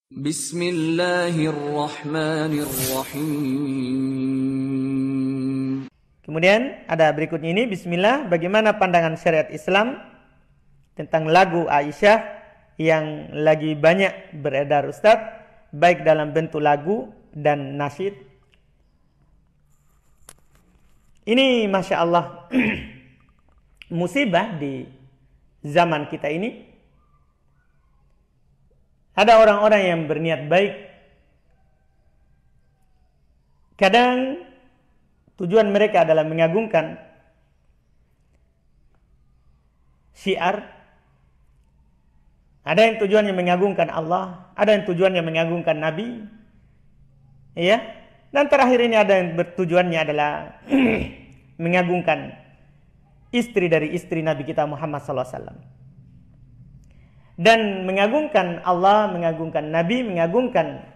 Bismillahirrahmanirrahim. Kemudian ada berikutnya ini, bismillah, bagaimana pandangan syariat Islam tentang lagu Aisyah yang lagi banyak beredar Ustaz, baik dalam bentuk lagu dan nasyid. Ini Masya Allah musibah di zaman kita ini. Ada orang-orang yang berniat baik, kadang tujuan mereka adalah mengagungkan syiar. Ada yang tujuannya mengagungkan Allah, ada yang tujuannya mengagungkan Nabi, ya. Dan terakhir ini ada yang bertujuannya adalah mengagungkan istri dari istri Nabi kita Muhammad SAW. Dan mengagungkan Allah, mengagungkan Nabi, mengagungkan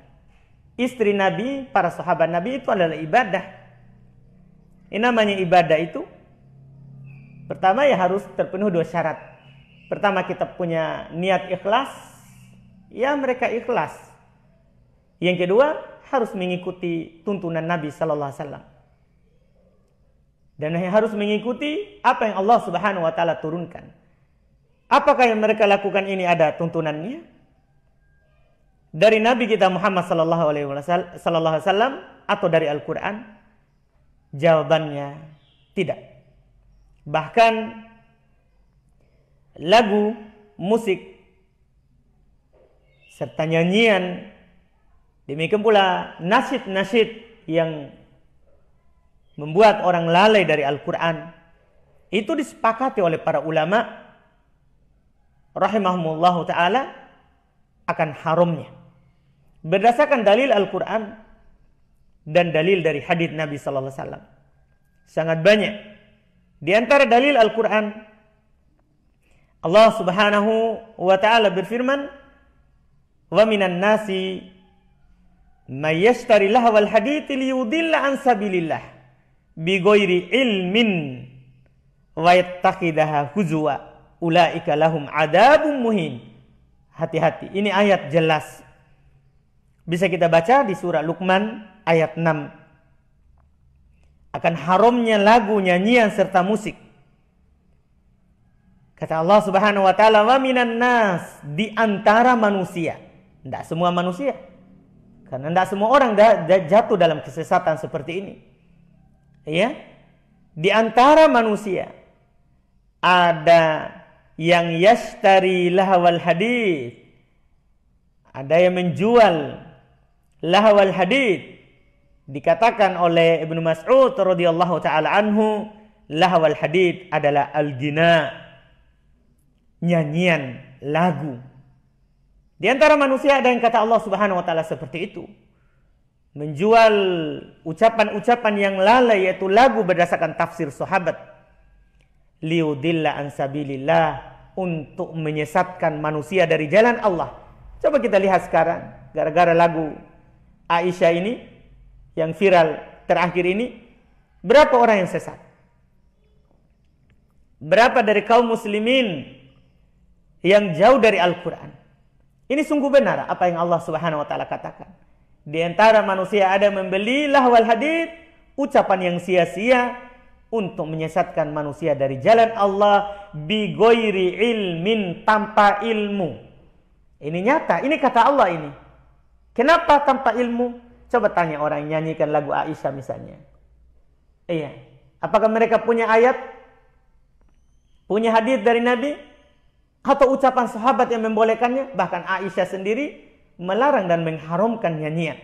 istri Nabi, para sahabat Nabi itu adalah ibadah. Ini namanya ibadah itu, pertama ya harus terpenuhi 2 syarat. Pertama kita punya niat ikhlas, ya mereka ikhlas. Yang kedua harus mengikuti tuntunan Nabi Sallallahu Alaihi Wasallam. Dan harus mengikuti apa yang Allah Subhanahu Wa Taala turunkan. Apakah yang mereka lakukan ini ada tuntunannya dari Nabi kita Muhammad Sallallahu Alaihi Wasallam atau dari Al-Quran? Jawabannya tidak. Bahkan lagu, musik, serta nyanyian, demikian pula nasyid-nasyid yang membuat orang lalai dari Al-Quran, itu disepakati oleh para ulama rahimahumullahu ta'ala akan haramnya berdasarkan dalil Al-Quran dan dalil dari hadits Nabi Sallallahu Alaihi Wasallam. Sangat banyak. Di antara dalil Al-Quran, Allah Subhanahu wa ta'ala berfirman, wa minan nasi may yashtari lahwal hadithi liyudilla an sabilillah bighairi ilmin wa yattakhidaha huzwa ulaika lahum adabun muhin. Hati-hati, ini ayat jelas. Bisa kita baca di surah Luqman ayat 6. Akan haramnya lagu, nyanyian serta musik. Kata Allah Subhanahu wa taala, wa minan nas, di antara manusia. Tidak semua manusia. Karena tidak semua orang jatuh dalam kesesatan seperti ini. Ya. Di antara manusia ada yang yashtari lahwal hadits, ada yang menjual lahwal hadits. Dikatakan oleh Ibnu Mas'ud radhiyallahu taala anhu, lahwal hadits adalah al-ghina, nyanyian, lagu. Di antara manusia ada yang kata Allah Subhanahu wa taala seperti itu, menjual ucapan-ucapan yang lalai, yaitu lagu berdasarkan tafsir sahabat, liudilla an sabilillah, untuk menyesatkan manusia dari jalan Allah. Coba kita lihat sekarang, gara-gara lagu Aisyah ini yang viral terakhir ini, berapa orang yang sesat? Berapa dari kaum muslimin yang jauh dari Al-Quran? Ini sungguh benar apa yang Allah Subhanahu wa taala katakan. Di antara manusia ada membeli lahwal hadits, ucapan yang sia-sia, untuk menyesatkan manusia dari jalan Allah bi ghairi ilmin, tanpa ilmu. Ini nyata, ini kata Allah ini. Kenapa tanpa ilmu? Coba tanya orang yang nyanyikan lagu Aisyah misalnya. Iya. Apakah mereka punya ayat? Punya hadis dari Nabi? Atau ucapan sahabat yang membolehkannya? Bahkan Aisyah sendiri melarang dan mengharamkan nyanyian.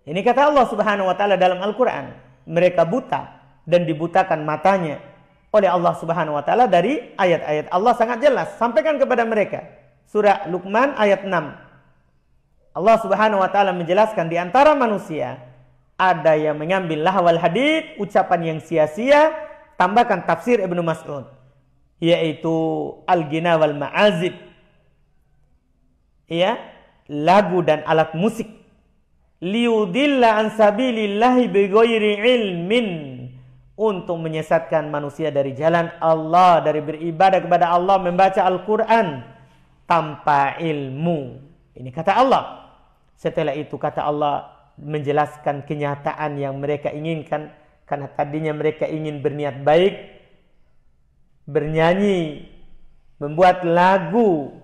Ini kata Allah Subhanahu wa taala dalam Al-Quran. Mereka buta dan dibutakan matanya oleh Allah Subhanahu wa taala dari ayat-ayat Allah sangat jelas. Sampaikan kepada mereka. Surah Luqman ayat 6. Allah Subhanahu wa taala menjelaskan di antara manusia ada yang mengambil lahwal hadits, ucapan yang sia-sia, tambahkan tafsir Ibnu Mas'ud, yaitu al-ghina wal ma'azib. Ya, lagu dan alat musik. Liudilla an sabilillahi bighairi ilmin, untuk menyesatkan manusia dari jalan Allah, dari beribadah kepada Allah, membaca Al-Quran. tanpa ilmu. Ini kata Allah. Setelah itu kata Allah menjelaskan kenyataan yang mereka inginkan. Karena tadinya mereka ingin berniat baik, bernyanyi, membuat lagu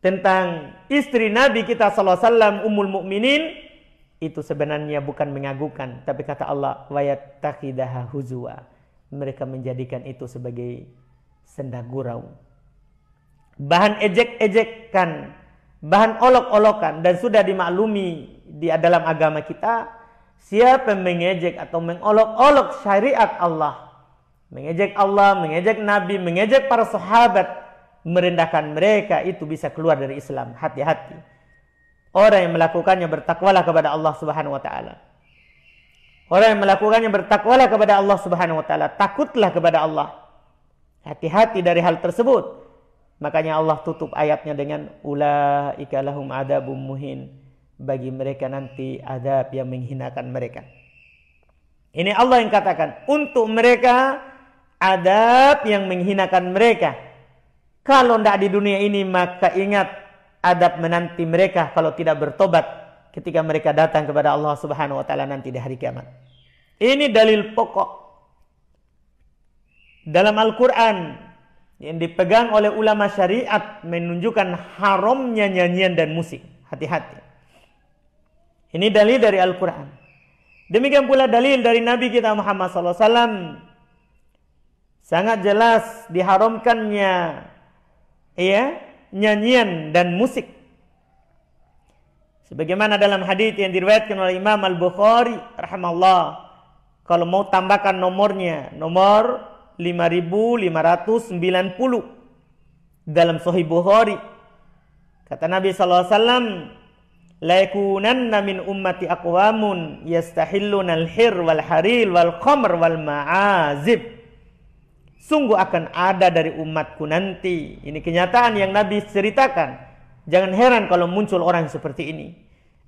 tentang istri Nabi kita sallallahu alaihi wasallam Ummul Mukminin. Itu sebenarnya bukan mengagukan, tapi kata Allah wayattakhidaha huzwa. Mereka menjadikan itu sebagai senda gurau, bahan ejek-ejekan, bahan olok-olokan. Dan sudah dimaklumi di dalam agama kita, siapa yang mengejek atau mengolok-olok syariat Allah, mengejek Allah, mengejek Nabi, mengejek para sahabat, merendahkan mereka, itu bisa keluar dari Islam. Hati-hati. Orang yang melakukannya bertakwalah kepada Allah Subhanahu wa taala. Orang yang melakukannya bertakwalah kepada Allah Subhanahu wa taala, takutlah kepada Allah. Hati-hati dari hal tersebut. Makanya Allah tutup ayatnya dengan ulaika lahum adzabum muhin. Bagi mereka nanti azab yang menghinakan mereka. Ini Allah yang katakan, untuk mereka azab yang menghinakan mereka. Kalau tidak di dunia ini, maka ingat adab menanti mereka kalau tidak bertobat ketika mereka datang kepada Allah Subhanahu wa taala nanti di hari kiamat. Ini dalil pokok dalam Al-Qur'an yang dipegang oleh ulama syariat menunjukkan haramnya nyanyian dan musik. Hati-hati. Ini dalil dari Al-Qur'an. Demikian pula dalil dari Nabi kita Muhammad sallallahu alaihi wasallam. Sangat jelas diharamkannya nyanyian dan musik. Sebagaimana dalam hadis yang diriwayatkan oleh Imam Al-Bukhari rahimahullah, kalau mau tambahkan nomornya, nomor 5590 dalam Sahih Bukhari. Kata Nabi sallallahu alaihi wasallam, la yakunanna min ummati aqwamun yastahilluna al-hir wal haril wal khamr wal ma'azib. Sungguh akan ada dari umatku nanti. Ini kenyataan yang Nabi ceritakan. Jangan heran kalau muncul orang seperti ini.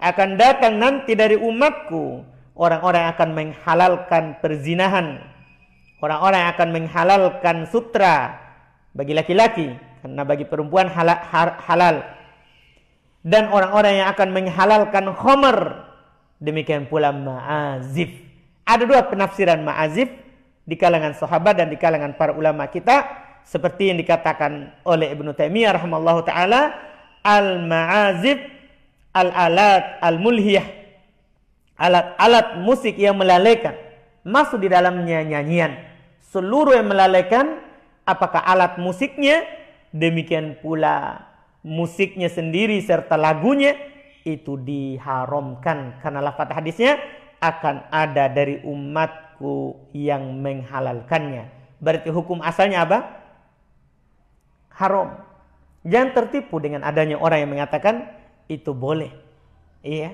Akan datang nanti dari umatku orang-orang yang akan menghalalkan perzinahan. Orang-orang yang akan menghalalkan sutra bagi laki-laki. Karena bagi perempuan halal. Dan orang-orang yang akan menghalalkan khamr. Demikian pula ma'azif. Ada dua penafsiran ma'azif di kalangan sahabat dan di kalangan para ulama kita, seperti yang dikatakan oleh Ibnu Taimiyah rahimallahu taala, al-ma'azif al-alat al-mulhiyah, alat-alat musik yang melalaikan, masuk di dalamnya nyanyian. Seluruh yang melalaikan, apakah alat musiknya, demikian pula musiknya sendiri serta lagunya, itu diharamkan karena lafaz hadisnya akan ada dari umat yang menghalalkannya. Berarti hukum asalnya apa? Haram. Jangan tertipu dengan adanya orang yang mengatakan itu boleh. Iya.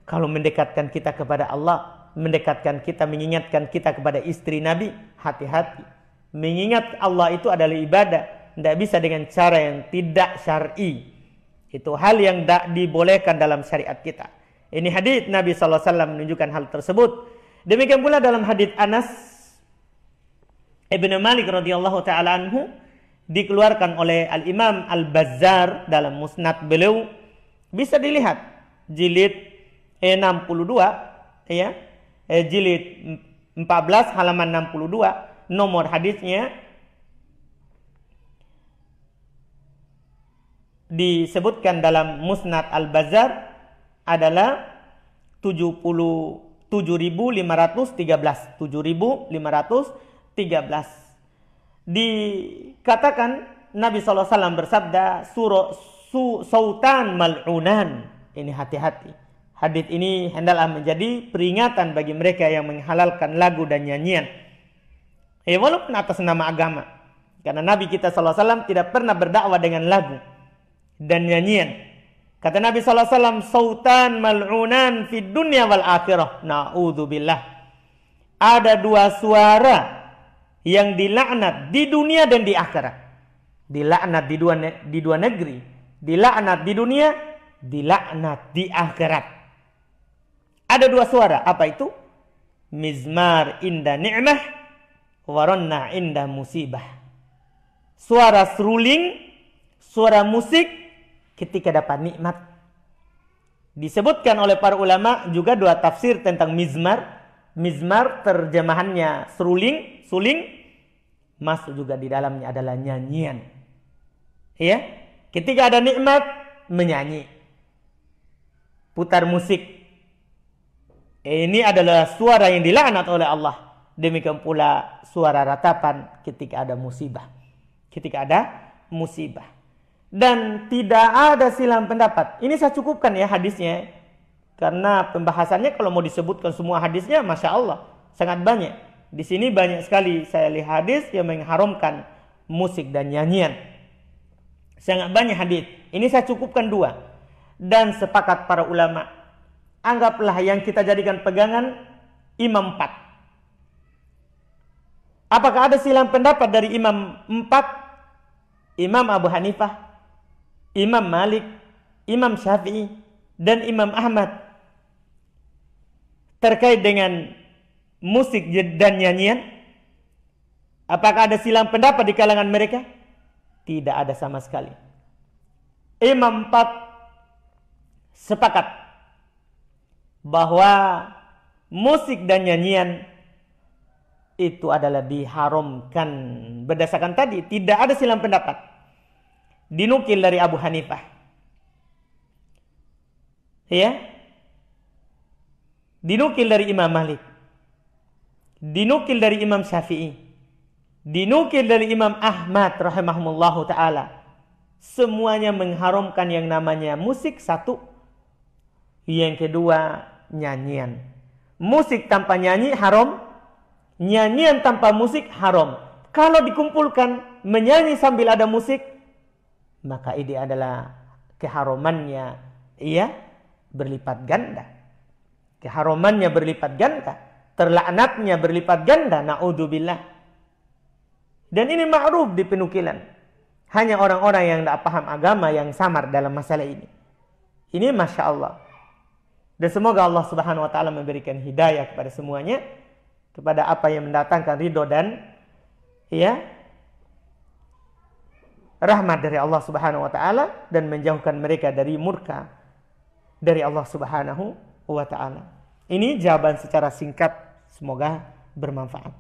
Kalau mendekatkan kita kepada Allah, mendekatkan kita, mengingatkan kita kepada istri Nabi, hati-hati. Mengingat Allah itu adalah ibadah, tidak bisa dengan cara yang tidak syar'i. Itu hal yang tidak dibolehkan dalam syariat kita. Ini hadis Nabi sallallahu alaihi wasallam menunjukkan hal tersebut. Demikian pula dalam hadis Anas Ibn Malik radhiyallahu taala anhu, dikeluarkan oleh Al-Imam Al-Bazzar dalam musnad beliau, bisa dilihat jilid 62 ya, jilid 14 halaman 62, nomor hadisnya disebutkan dalam musnad Al-Bazzar adalah 7.513. Dikatakan Nabi SAW bersabda, sautan mal'unan. Ini hati-hati. Hadis ini hendaklah menjadi peringatan bagi mereka yang menghalalkan lagu dan nyanyian. Walaupun atas nama agama. Karena Nabi kita SAW tidak pernah berdakwah dengan lagu dan nyanyian. Kata Nabi SAW, sautan mal'unan fid dunya wal akhirah. Na'udzubillah. Ada dua suara yang dilaknat di dunia dan di akhirat. Dilaknat di dua negeri. Dilaknat di dunia, dilaknat di akhirat. Ada dua suara. Apa itu? Mizmar inda ni'mah, waronna inda musibah. Suara seruling, suara musik ketika dapat nikmat. Disebutkan oleh para ulama juga dua tafsir tentang mizmar. Mizmar terjemahannya seruling, suling, masuk juga di dalamnya adalah nyanyian. Ya, ketika ada nikmat menyanyi, putar musik. Ini adalah suara yang dilaknat oleh Allah. Demikian pula suara ratapan ketika ada musibah. Ketika ada musibah. Dan tidak ada silang pendapat. Ini saya cukupkan ya hadisnya. Karena pembahasannya kalau mau disebutkan semua hadisnya, Masya Allah, sangat banyak. Di sini banyak sekali saya lihat hadis yang mengharamkan musik dan nyanyian. Sangat banyak hadis. Ini saya cukupkan dua. Dan sepakat para ulama, anggaplah yang kita jadikan pegangan imam 4. Apakah ada silang pendapat dari imam 4? Imam Abu Hanifah, Imam Malik, Imam Syafi'i, dan Imam Ahmad terkait dengan musik dan nyanyian? Apakah ada silang pendapat di kalangan mereka? Tidak ada sama sekali. Imam 4 sepakat bahwa musik dan nyanyian itu adalah diharamkan. Berdasarkan tadi tidak ada silang pendapat. Dinukil dari Abu Hanifah, ya, dinukil dari Imam Malik, dinukil dari Imam Syafi'i, dinukil dari Imam Ahmad rahimahumullahu ta'ala. Semuanya mengharamkan yang namanya musik, satu. Yang kedua, nyanyian. Musik tanpa nyanyi haram, nyanyian tanpa musik haram. Kalau dikumpulkan menyanyi sambil ada musik, maka ini adalah keharamannya berlipat ganda. Keharamannya berlipat ganda, terlaknatnya berlipat ganda, naudzubillah. Dan ini ma'ruf di penukilan. Hanya orang-orang yang tidak paham agama yang samar dalam masalah ini. Ini Masya Allah. Dan semoga Allah Subhanahu wa ta'ala memberikan hidayah kepada semuanya, kepada apa yang mendatangkan ridho dan rahmat dari Allah Subhanahu wa ta'ala, dan menjauhkan mereka dari murka dari Allah Subhanahu wa ta'ala. Ini jawaban secara singkat, semoga bermanfaat.